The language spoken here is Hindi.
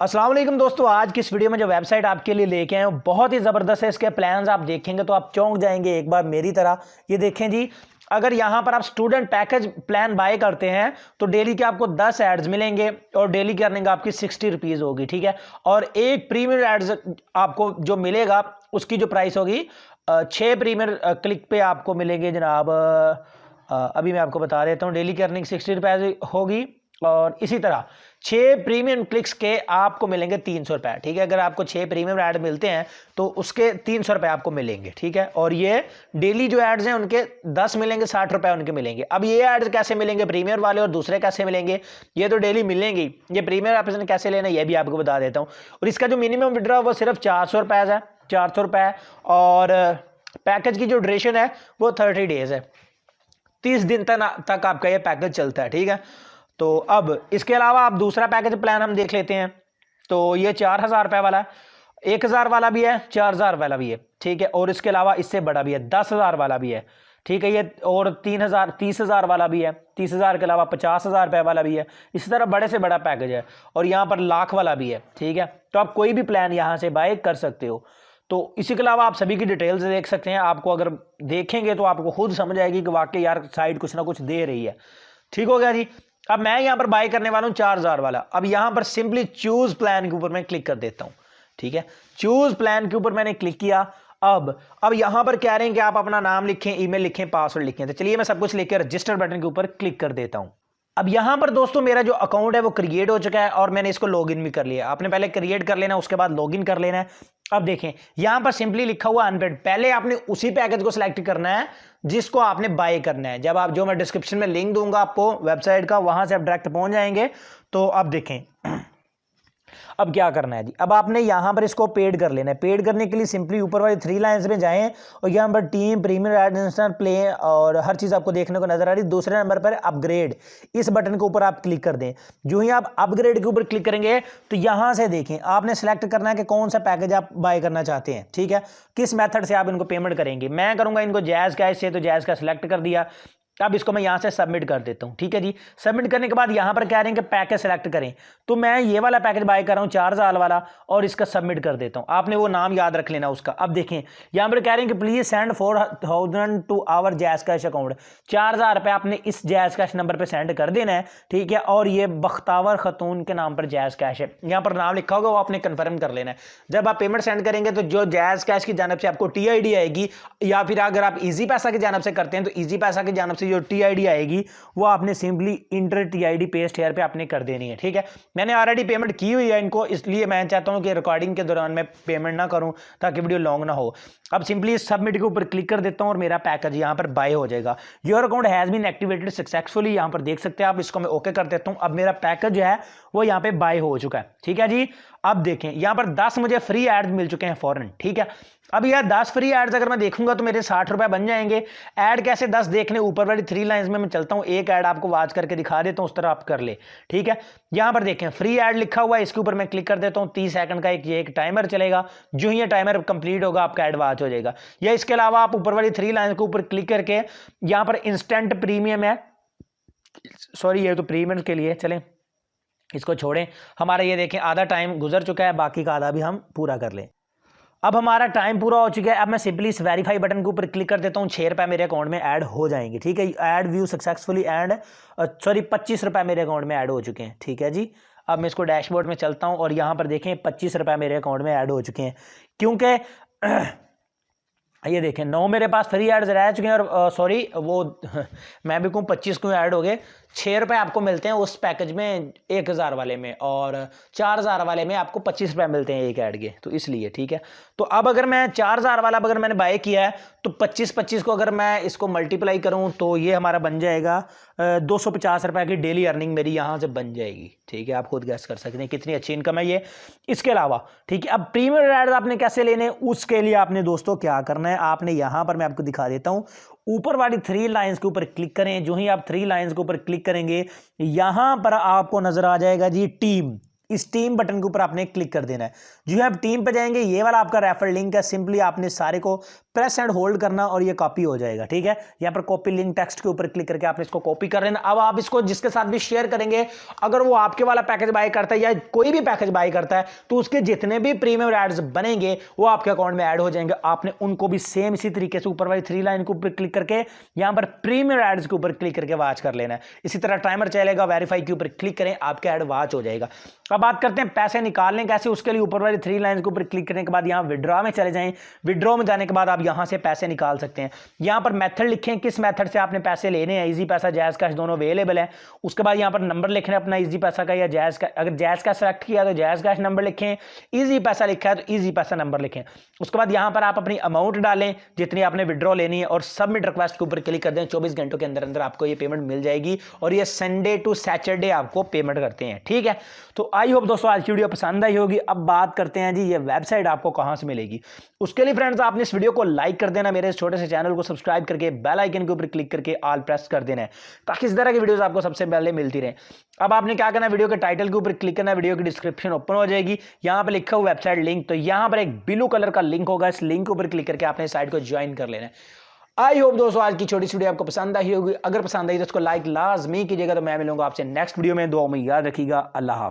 अस्सलाम वालेकुम दोस्तों, आज की इस वीडियो में जो वेबसाइट आपके लिए लेके आए हैं बहुत ही ज़बरदस्त है। इसके प्लान्स आप देखेंगे तो आप चौंक जाएंगे एक बार मेरी तरह। ये देखें जी, अगर यहाँ पर आप स्टूडेंट पैकेज प्लान बाय करते हैं तो डेली के आपको 10 एड्स मिलेंगे और डेली की अर्निंग आपकी 60 रुपीज़ होगी, ठीक है। और एक प्रीमियर एड्स आपको जो मिलेगा उसकी जो प्राइस होगी 6 प्रीमियर क्लिक पे आपको मिलेंगे जनाब। अभी मैं आपको बता देता हूँ, डेली की अर्निंग 60 रुपये होगी और इसी तरह 6 प्रीमियम क्लिक्स के आपको मिलेंगे 300 रुपये, ठीक है। अगर आपको 6 प्रीमियम ऐड मिलते हैं तो उसके 300 रुपये आपको मिलेंगे, ठीक है। और ये डेली जो एड्स हैं उनके 10 मिलेंगे, 60 रुपये उनके मिलेंगे। अब ये एड्स कैसे मिलेंगे प्रीमियर वाले और दूसरे कैसे मिलेंगे, ये तो डेली मिलेंगे। ये प्रीमियर आपने कैसे लेना है ये भी आपको बता देता हूँ। और इसका जो मिनिमम विड्रॉ वो सिर्फ 400 रुपये है, 400 रुपये। और पैकेज की जो ड्यूरेशन है वो 30 डेज है, 30 दिन तक आपका ये पैकेज चलता है, ठीक है। तो अब इसके अलावा आप दूसरा पैकेज प्लान हम देख लेते हैं। तो ये 4000 रुपये वाला है, 1000 वाला भी है, 4000 वाला भी है, ठीक है। और इसके अलावा इससे बड़ा भी है, 10,000 वाला भी है, ठीक है। ये और 30,000 वाला भी है, 30,000 के अलावा 50,000 रुपये वाला भी है। इसी तरह बड़े से बड़ा पैकेज है और यहाँ पर लाख वाला भी है, ठीक है। तो आप कोई भी प्लान यहाँ से बाय कर सकते हो। तो इसी के अलावा आप सभी की डिटेल्स देख सकते हैं। आपको अगर देखेंगे तो आपको खुद समझ आएगी कि वाकई यार साइट कुछ ना कुछ दे रही है, ठीक हो गया जी। अब मैं यहां पर बाय करने वाला हूं 4000 वाला। अब यहां पर सिंपली चूज प्लान के ऊपर मैं क्लिक कर देता हूं, ठीक है। चूज प्लान के ऊपर मैंने क्लिक किया। अब यहां पर कह रहे हैं कि आप अपना नाम लिखें, ईमेल लिखें, पासवर्ड लिखें। तो चलिए मैं सब कुछ लिख के रजिस्टर बटन के ऊपर क्लिक कर देता हूं। अब यहां पर दोस्तों मेरा जो अकाउंट है वो क्रिएट हो चुका है और मैंने इसको लॉगिन भी कर लिया। आपने पहले क्रिएट कर लेना, उसके बाद लॉगिन कर लेना है। अब देखें यहां पर सिंपली लिखा हुआ अनपेड, पहले आपने उसी पैकेज को सिलेक्ट करना है जिसको आपने बाय करना है। जब आप जो मैं डिस्क्रिप्शन में लिंक दूंगा आपको वेबसाइट का, वहां से आप डायरेक्ट पहुंच जाएंगे। तो अब देखें अब क्या करना है जी। अब आपने यहां पर इसको पेड कर लेना है। पेड करने के लिए सिंपली ऊपर वाली 3 लाइंस में जाएं और यहां पर team, premier, ad, instant play और हर चीज आपको देखने को नजर आ रही है। दूसरे नंबर पर अपग्रेड, इस बटन के ऊपर आप क्लिक कर दें। जो ही आप अपग्रेड के ऊपर क्लिक करेंगे तो यहां से देखें आपने सेलेक्ट करना है कि कौन सा पैकेज आप बाय करना चाहते हैं, ठीक है। किस मेथड से आप इनको पेमेंट करेंगे। मैं करूंगा इनको जैज़ कैश से, तो जैज़ का सिलेक्ट कर दिया। अब इसको मैं यहां से सबमिट कर देता हूं, ठीक है जी। सबमिट करने के बाद यहां पर कह रहे हैं कि पैकेज सेलेक्ट करें, तो मैं ये वाला पैकेज बाय कर रहा हूं 4000 वाला और इसका सबमिट कर देता हूं। आपने वो नाम याद रख लेना उसका। अब देखें यहां पर कह रहे हैं कि please send 4000 to our Jazz Cash account. 4000 रुपये आपने इस जैज़ कैश नंबर पर सेंड कर देना है, ठीक है। और ये बख्तावर खतून के नाम पर जैज़ कैश है, यहां पर नाम लिखा होगा, वो आपने कंफर्म कर लेना है। जब आप पेमेंट सेंड करेंगे तो जो जैज़ कैश की जानब से आपको TID आएगी, या फिर अगर आप इजी पैसा की जानब से करते हैं तो इजी पैसा की जानब से जो TID आएगी वो आपने simply enter TID paste here पे आपने कर देनी है, ठीक है। मैंने ऑलरेडी पेमेंट की हुई है इनको, इसलिए मैं चाहता हूं कि रिकॉर्डिंग के दौरान मैं पेमेंट ना करूं ताकि वीडियो लॉन्ग ना हो। अब सिंपली सबमिट के ऊपर क्लिक कर देता हूं और मेरा पैकेज यहां पर बाय हो जाएगा। Your account has been activated successfully, यहां पर देख सकते हैं आप। इसको मैं ओके कर देता हूं। अब मेरा पैकेज जो है वो यहां पे बाय हो चुका है, ठीक है जी। अब देखें यहां पर 10 मुझे फ्री एड्स मिल चुके हैं फौरन, ठीक है। अब यार 10 फ्री एड्स अगर मैं देखूंगा तो मेरे 60 रुपए बन जाएंगे। ऐड कैसे 10 देखने, ऊपर वाली 3 लाइंस में मैं चलता हूं, एक ऐड आपको वॉच करके दिखा देता हूं, उस तरह आप कर ले, ठीक है। यहां पर देखें फ्री ऐड लिखा हुआ है, इसके ऊपर मैं क्लिक कर देता हूं। 30 सेकंड का एक टाइमर चलेगा, जो ही ये टाइमर कंप्लीट होगा आपका ऐड वॉच हो जाएगा। या इसके अलावा आप ऊपर वाली 3 लाइन के ऊपर क्लिक करके यहां पर इंस्टेंट प्रीमियम है, सॉरी ये तो प्रीमियम के लिए, चलें इसको छोड़ें। हमारा ये देखें आधा टाइम गुजर चुका है, बाकी का आधा भी हम पूरा कर लें। अब हमारा टाइम पूरा हो चुका है। अब मैं सिंपली इस वेरीफाई बटन के ऊपर क्लिक कर देता हूँ। 6 रुपये मेरे अकाउंट में ऐड हो जाएंगे, ठीक है। ऐड व्यू सक्सेसफुली एंड 25 रुपये मेरे अकाउंट में ऐड हो चुके हैं, ठीक है जी। अब मैं इसको डैशबोर्ड में चलता हूँ और यहाँ पर देखें 25 रुपये मेरे अकाउंट में ऐड हो चुके हैं, क्योंकि ये देखें 9 मेरे पास फ्री एड्स रह चुके हैं और सॉरी वो मैं भी कहूँ 25 क्यों ऐड हो गए। 6 रुपये आपको मिलते हैं उस पैकेज में 1000 वाले में, और 4000 वाले में आपको 25 रुपये मिलते हैं एक ऐड के, तो इसलिए, ठीक है। तो अब अगर मैं 4000 वाला अगर मैंने बाय किया है तो 25 को अगर मैं इसको मल्टीप्लाई करूं तो ये हमारा बन जाएगा 250 रुपये की डेली अर्निंग मेरी यहाँ से बन जाएगी, ठीक है। आप खुद गैस कर सकते हैं कितनी अच्छी इनकम है ये। इसके अलावा, ठीक है, अब प्रीमियर एड्स आपने कैसे लेने, उसके लिए आपने दोस्तों क्या करना है, आपने यहाँ पर मैं आपको दिखा देता हूँ। ऊपर वाली 3 लाइंस के ऊपर क्लिक करें। जो ही आप 3 लाइंस के ऊपर क्लिक करेंगे यहां पर आपको नजर आ जाएगा जी टीम। इस टीम बटन के ऊपर आपने क्लिक कर देना है। जो है आप टीम पे जाएंगे, ये वाला आपका रेफर लिंक है। सिंपली आपने सारे को प्रेस एंड होल्ड करना और ये कॉपी हो जाएगा। ठीक है, यहाँ पर कॉपी लिंक टेक्स्ट के ऊपर क्लिक करके आपने इसको कॉपी कर लेना। अब आप इसको जिसके साथ भी शेयर करेंगे, अगर वो आपके वाला पैकेज बाय करता है या कोई भी पैकेज बाय करता है, तो उसके जितने भी प्रीमियम एड्स बनेंगे वो आपके अकाउंट में ऐड हो जाएंगे। आपने उनको भी सेम इसी तरीके से ऊपर वाली 3 लाइन के ऊपर क्लिक करके यहाँ पर प्रीमियम एड्स के ऊपर क्लिक करके वॉच कर लेना है। इसी तरह टाइमर चलेगा, वेरीफाई के ऊपर क्लिक करें, आपका ऐड वॉच हो जाएगा। अब बात करते हैं पैसे निकालने कैसे। उसके लिए ऊपर वाली 3 लाइन के ऊपर क्लिक करने के बाद यहाँ विड्रॉ में चले जाएं। विड्रॉ में जाने के बाद आप यहाँ से पैसे निकाल सकते हैं। यहाँ पर मेथड लिखें, किस मेथड से आपने पैसे लेने हैं। इजी पैसा, जायज़ कैश दोनों अवेलेबल है। उसके बाद यहाँ पर नंबर लिखना है अपना, इजी पैसा का या जायज़ का। अगर जायज़ कैश सेलेक्ट किया तो जायज़ कैश नंबर लिखें, इजी पैसा लिखा है तो इजी पैसा नंबर लिखें। उसके बाद यहाँ पर आप अपनी अमाउंट डालें जितनी आपने विड्रॉ लेनी है और सबमिट रिक्वेस्ट के ऊपर क्लिक कर दें। 24 घंटों के अंदर अंदर आपको ये पेमेंट मिल जाएगी और ये संडे टू सैटरडे आपको पेमेंट करते हैं। ठीक है, तो आई होप दोस्तों आज की वीडियो पसंद आई होगी। अब बात करते हैं जी ये वेबसाइट आपको कहां से मिलेगी। उसके लिए फ्रेंड्स आपने इस वीडियो को लाइक कर देना, मेरे इस छोटे से चैनल को सब्सक्राइब करके बेल आइकन के ऊपर क्लिक करके ऑल प्रेस कर देना है ताकि इस तरह की वीडियोस आपको सबसे पहले मिलती रहे। अब आपने क्या करना है, वीडियो के टाइटल के ऊपर क्लिक करना है, वीडियो की डिस्क्रिप्शन ओपन हो जाएगी, यहाँ पे लिखा हुआ वेबसाइट लिंक, तो यहाँ पर एक ब्लू कलर का लिंक होगा, इस लिंक के ऊपर क्लिक करके आपने साइट को ज्वाइन कर लेना है। आई होप दोस्तों आज की छोटी सी वीडियो आपको पसंद आई होगी। अगर पसंद आई तो उसको लाइक लाजमी कीजिएगा। तो मैं मिलूंगा आपसे नेक्स्ट वीडियो में। दुआ में याद रखिएगा। अल्लाह हाफ़िज़।